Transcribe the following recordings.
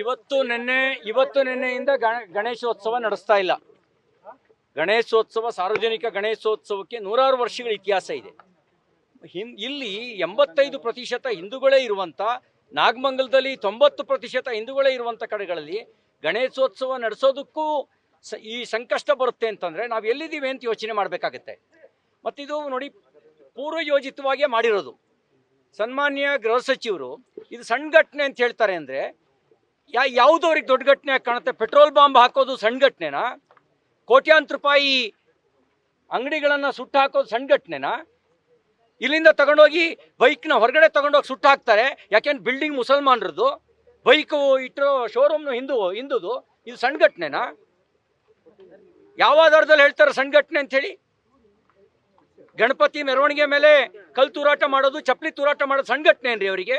ಇವತ್ತು ನಿನ್ನೆಯಿಂದ ಗಣೇಶೋತ್ಸವ ನಡೆಸ್ತಾ ಇಲ್ಲ. ಗಣೇಶೋತ್ಸವ, ಸಾರ್ವಜನಿಕ ಗಣೇಶೋತ್ಸವಕ್ಕೆ ನೂರಾರು ವರ್ಷಗಳ ಇತಿಹಾಸ ಇದೆ. ಇಲ್ಲಿ 85% ಹಿಂದೂಗಳೇ ಇರುವಂಥ, ನಾಗಮಂಗಲದಲ್ಲಿ 90% ಹಿಂದೂಗಳೇ ಇರುವಂಥ ಕಡೆಗಳಲ್ಲಿ ಗಣೇಶೋತ್ಸವ ನಡೆಸೋದಕ್ಕೂ ಈ ಸಂಕಷ್ಟ ಬರುತ್ತೆ ಅಂತಂದರೆ ನಾವು ಎಲ್ಲಿದ್ದೀವಿ ಅಂತ ಯೋಚನೆ ಮಾಡಬೇಕಾಗತ್ತೆ. ಮತ್ತಿದು ನೋಡಿ, ಪೂರ್ವಯೋಜಿತವಾಗೇ ಮಾಡಿರೋದು. ಸನ್ಮಾನ್ಯ ಗೃಹ ಸಚಿವರು ಇದು ಸಣ್ಣ ಘಟನೆ ಅಂತ ಹೇಳ್ತಾರೆ ಅಂದರೆ ಯಾವುದವ್ರಿಗೆ ದೊಡ್ಡ ಘಟನೆ ಕಾಣುತ್ತೆ? ಪೆಟ್ರೋಲ್ ಬಾಂಬ್ ಹಾಕೋದು ಸಣ್ಣ ಘಟನೆನಾ? ಕೋಟ್ಯಾಂತರ ರೂಪಾಯಿ ಅಂಗಡಿಗಳನ್ನು ಸುಟ್ಟು ಹಾಕೋದು ಸಣ್ಣ ಘಟನೆನಾ? ಇಲ್ಲಿಂದ ತಗೊಂಡೋಗಿ ಬೈಕ್ನ ಹೊರಗಡೆ ತಗೊಂಡೋಗಿ ಸುಟ್ಟು ಹಾಕ್ತಾರೆ. ಯಾಕೆಂದ್ರೆ ಬಿಲ್ಡಿಂಗ್ ಮುಸಲ್ಮಾನರದ್ದು, ಬೈಕು ಇಟ್ಟಿರೋ ಶೋರೂಮ್ನು ಹಿಂದುದು. ಇದು ಸಣ್ಣ ಘಟನೆನಾ? ಯಾವ ಆಧಾರದಲ್ಲಿ ಹೇಳ್ತಾರೆ ಸಣ್ಣ ಘಟನೆ ಅಂಥೇಳಿ? ಗಣಪತಿ ಮೆರವಣಿಗೆ ಮೇಲೆ ಕಲ್ಲು ತೂರಾಟ ಮಾಡೋದು, ಚಪ್ಪಲಿ ತೂರಾಟ ಮಾಡೋದು ಸಣ್ಣ ಘಟನೆ ಏನ್ರಿ ಅವರಿಗೆ?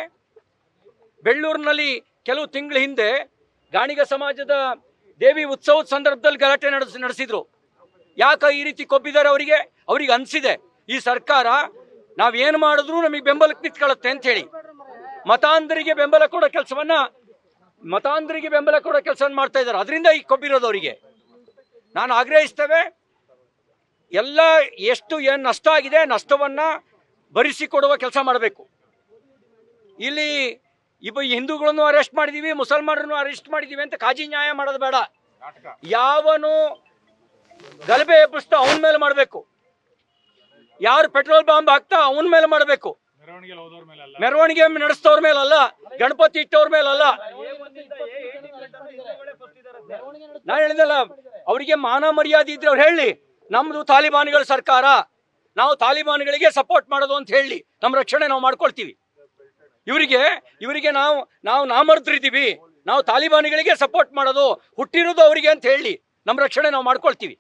ಬೆಳ್ಳೂರಿನಲ್ಲಿ ಕೆಲವು ತಿಂಗಳ ಹಿಂದೆ ಗಾಣಿಗ ಸಮಾಜದ ದೇವಿ ಉತ್ಸವದ ಸಂದರ್ಭದಲ್ಲಿ ಗಲಾಟೆ ನಡೆಸಿದ್ರು. ಯಾಕೆ ಈ ರೀತಿ ಕೊಬ್ಬಿದ್ದಾರೆ? ಅವ್ರಿಗೆ ಅನಿಸಿದೆ ಈ ಸರ್ಕಾರ ನಾವೇನು ಮಾಡಿದ್ರು ನಮಗೆ ಬೆಂಬಲಕ್ಕೆ ನಿಂತ್ಕೊಳ್ಳುತ್ತೆ ಅಂಥೇಳಿ ಮತಾಂಧರಿಗೆ ಬೆಂಬಲ ಕೊಡೋ ಕೆಲಸವನ್ನು ಮಾಡ್ತಾ ಇದ್ದಾರೆ. ಅದರಿಂದ ಈ ಕೊಬ್ಬಿರೋದು ಅವರಿಗೆ. ನಾನು ಆಗ್ರಹಿಸ್ತೇವೆ, ಎಲ್ಲ ಏನು ನಷ್ಟ ಆಗಿದೆ ನಷ್ಟವನ್ನು ಭರಿಸಿಕೊಡುವ ಕೆಲಸ ಮಾಡಬೇಕು. ಇಲ್ಲಿ ಹಿಂದೂಗಳನ್ನು ಅರೆಸ್ಟ್ ಮಾಡಿದೀವಿ, ಮುಸಲ್ಮಾನರನ್ನು ಅರೆಸ್ಟ್ ಮಾಡಿದೀವಿ ಅಂತ ಕಾಜಿ ನ್ಯಾಯ ಮಾಡೋದು ಬೇಡ. ಯಾವನು ಗಲಭೆ ಎಬ್ಬಿಸ್ತಾ ಅವನ ಮೇಲೆ ಮಾಡಬೇಕು, ಯಾರು ಪೆಟ್ರೋಲ್ ಬಾಂಬ್ ಹಾಕ್ತಾ ಅವನ ಮೇಲೆ ಮಾಡಬೇಕು. ಮೆರವಣಿಗೆ ನಡೆಸ್ತವ್ರ ಮೇಲಲ್ಲ, ಗಣಪತಿ ಇಟ್ಟವ್ರ ಮೇಲಲ್ಲ. ನಾನು ಹೇಳಿದಲ್ಲ, ಅವರಿಗೆ ಮಾನ ಮರ್ಯಾದೆ ಇದ್ರೆ ಅವ್ರು ಹೇಳಿ ನಮ್ದು ತಾಲಿಬಾನ್ಗಳ ಸರ್ಕಾರ, ನಾವು ತಾಲಿಬಾನ್ಗಳಿಗೆ ಸಪೋರ್ಟ್ ಮಾಡೋದು ಅಂತ ಹೇಳಿ ನಮ್ಮ ರಕ್ಷಣೆ ನಾವು ಮಾಡ್ಕೊಳ್ತೀವಿ. ಇವರಿಗೆ ನಾವು ನಾಮರ್ದ್ರಿದ್ದೀವಿ, ನಾವು ತಾಲಿಬಾನಿಗಳಿಗೆ ಸಪೋರ್ಟ್ ಮಾಡೋದು, ಹುಟ್ಟಿರೋದು ಅವರಿಗೆ ಅಂತ ಹೇಳಿ ನಮ್ಮ ರಕ್ಷಣೆ ನಾವು ಮಾಡ್ಕೊಳ್ತೀವಿ.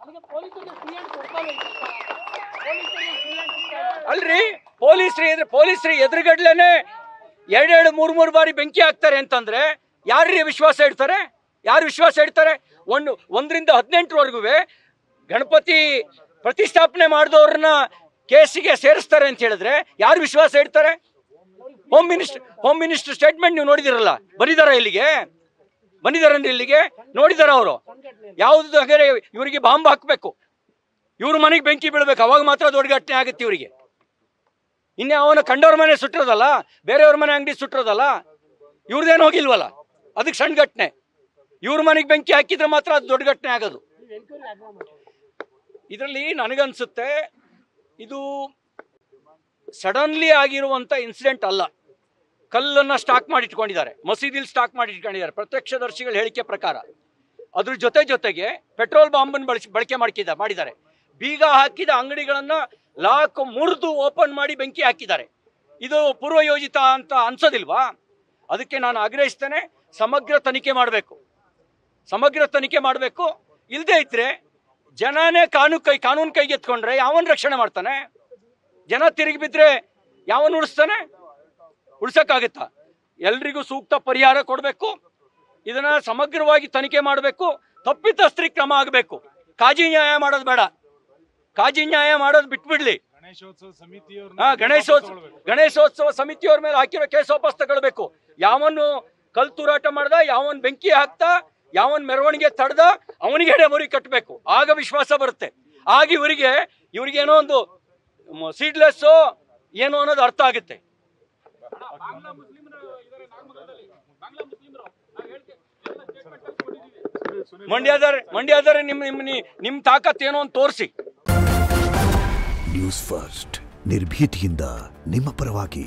ಅಲ್ರಿ, ಪೊಲೀಸರು ಎದುರುಗಡ್ಲೇನೆ 2-3 ಬಾರಿ ಬೆಂಕಿ ಹಾಕ್ತಾರೆ ಅಂತಂದ್ರೆ ಯಾರ್ರೀ ವಿಶ್ವಾಸ ಇಡ್ತಾರೆ? ಯಾರು ವಿಶ್ವಾಸ ಇಡ್ತಾರೆ? 1ರಿಂದ 18ವರೆಗೂ ಗಣಪತಿ ಪ್ರತಿಷ್ಠಾಪನೆ ಮಾಡಿದವ್ರನ್ನ ಕೇಸಿಗೆ ಸೇರಿಸ್ತಾರೆ ಅಂತ ಹೇಳಿದ್ರೆ ಯಾರು ವಿಶ್ವಾಸ ಇಡ್ತಾರೆ? ಹೋಮ್ ಮಿನಿಸ್ಟರ್ ಸ್ಟೇಟ್ಮೆಂಟ್ ನೀವು ನೋಡಿದಿರಲ್ಲ, ಬಂದಿದಾರನ್ರಿ ಇಲ್ಲಿಗೆ ನೋಡಿದಾರ ಅವರು? ಯಾವ್ದು ಹಾಗಾದ್ರೆ ಇವರಿಗೆ ಬಾಂಬ್ ಹಾಕ್ಬೇಕು, ಇವ್ರ ಮನೆಗೆ ಬೆಂಕಿ ಬೀಳ್ಬೇಕು, ಅವಾಗ ಮಾತ್ರ ದೊಡ್ಡ ಘಟನೆ ಆಗುತ್ತೆ ಇವರಿಗೆ. ಇನ್ನೇ ಅವನ ಕಂಡವ್ರ ಮನೆ ಸುಟ್ಟಿರೋದಲ್ಲ, ಬೇರೆಯವ್ರ ಮನೆ ಅಂಗಡಿ ಸುಟ್ಟಿರೋದಲ್ಲ, ಇವ್ರದೇನು ಹೋಗಿಲ್ವಲ್ಲ, ಅದಕ್ಕೆ ಸಣ್ಣ ಘಟನೆ. ಇವ್ರ ಮನೆಗೆ ಬೆಂಕಿ ಹಾಕಿದ್ರೆ ಮಾತ್ರ ಅದು ದೊಡ್ಡ ಘಟನೆ ಆಗೋದು. ಇದರಲ್ಲಿ ನನಗನ್ಸುತ್ತೆ ಇದು ಸಡನ್ಲಿ ಆಗಿರುವಂಥ ಇನ್ಸಿಡೆಂಟ್ ಅಲ್ಲ. ಕಲ್ಲನ್ನು ಸ್ಟಾಕ್ ಮಾಡಿ ಇಟ್ಕೊಂಡಿದ್ದಾರೆ, ಮಸೀದಿಲಿ ಸ್ಟಾಕ್ ಮಾಡಿ ಇಟ್ಕೊಂಡಿದ್ದಾರೆ ಪ್ರತ್ಯಕ್ಷದರ್ಶಿಗಳ ಹೇಳಿಕೆ ಪ್ರಕಾರ. ಅದ್ರ ಜೊತೆಗೆ ಪೆಟ್ರೋಲ್ ಬಾಂಬನ್ನು ಬಳಕೆ ಮಾಡಿದ್ದಾರೆ. ಬೀಗ ಹಾಕಿದ ಅಂಗಡಿಗಳನ್ನು ಲಾಕ್ ಮುರಿದು ಓಪನ್ ಮಾಡಿ ಬೆಂಕಿ ಹಾಕಿದ್ದಾರೆ. ಇದು ಪೂರ್ವಯೋಜಿತ ಅಂತ ಅನ್ಸೋದಿಲ್ವಾ? ಅದಕ್ಕೆ ನಾನು ಆಗ್ರಹಿಸ್ತೇನೆ, ಸಮಗ್ರ ತನಿಖೆ ಮಾಡಬೇಕು. ಇಲ್ಲದೆ ಇದ್ರೆ ಜನನೇ ಕಾನೂನು ಕೈಗೆ ಎತ್ಕೊಂಡ್ರೆ ಯಾವನ್ ರಕ್ಷಣೆ ಮಾಡ್ತಾನೆ? ಜನ ತಿರುಗಿ ಬಿದ್ರೆ ಯಾವನ್ ಉಳಿಸಕ್ಕಾಗತ್ತಾ? ಎಲ್ರಿಗೂ ಸೂಕ್ತ ಪರಿಹಾರ ಕೊಡಬೇಕು. ಇದನ್ನ ಸಮಗ್ರವಾಗಿ ತನಿಖೆ ಮಾಡಬೇಕು. ತಪ್ಪಿತಸ್ಥರಿಗೆ ಕ್ರಮ ಆಗಬೇಕು. ಕಾಜಿ ನ್ಯಾಯ ಮಾಡೋದು ಬೇಡ, ಕಾಜಿ ನ್ಯಾಯ ಮಾಡೋದು ಬಿಟ್ಬಿಡ್ಲಿ. ಗಣೇಶೋತ್ಸವ ಸಮಿತಿಯವ್ರ ಮೇಲೆ ಹಾಕಿರೋ ಕೇಸ್ ವಾಪಸ್ ತಗೊಳ್ಬೇಕು. ಯಾವನು ಕಲ್ ತೂರಾಟ ಮಾಡ್ದ, ಯಾವನ್ ಬೆಂಕಿ ಹಾಕ್ತಾ, ಯಾವನ್ ಮೆರವಣಿಗೆ ತಡೆದ ಅವನಿಗೆ ಎಡೆಮುರಿ ಕಟ್ಟಬೇಕು. ಆಗ ವಿಶ್ವಾಸ ಬರುತ್ತೆ. ಆಗ ಇವ್ರಿಗೇನೋ ಒಂದು ಸೀಡ್ಲೆಸ್ ಏನು ಅನ್ನೋದು ಅರ್ಥ ಆಗುತ್ತೆ. ಮಂಡ್ಯದಾರೆ ನಿಮ್ ತಾಕತ್ ಏನೋ ಅಂತ ತೋರಿಸಿ. ನ್ಯೂಸ್ ಫಸ್ಟ್ ನಿರ್ಭೀತಿಯಿಂದ ನಿಮ್ಮ ಪರವಾಗಿ.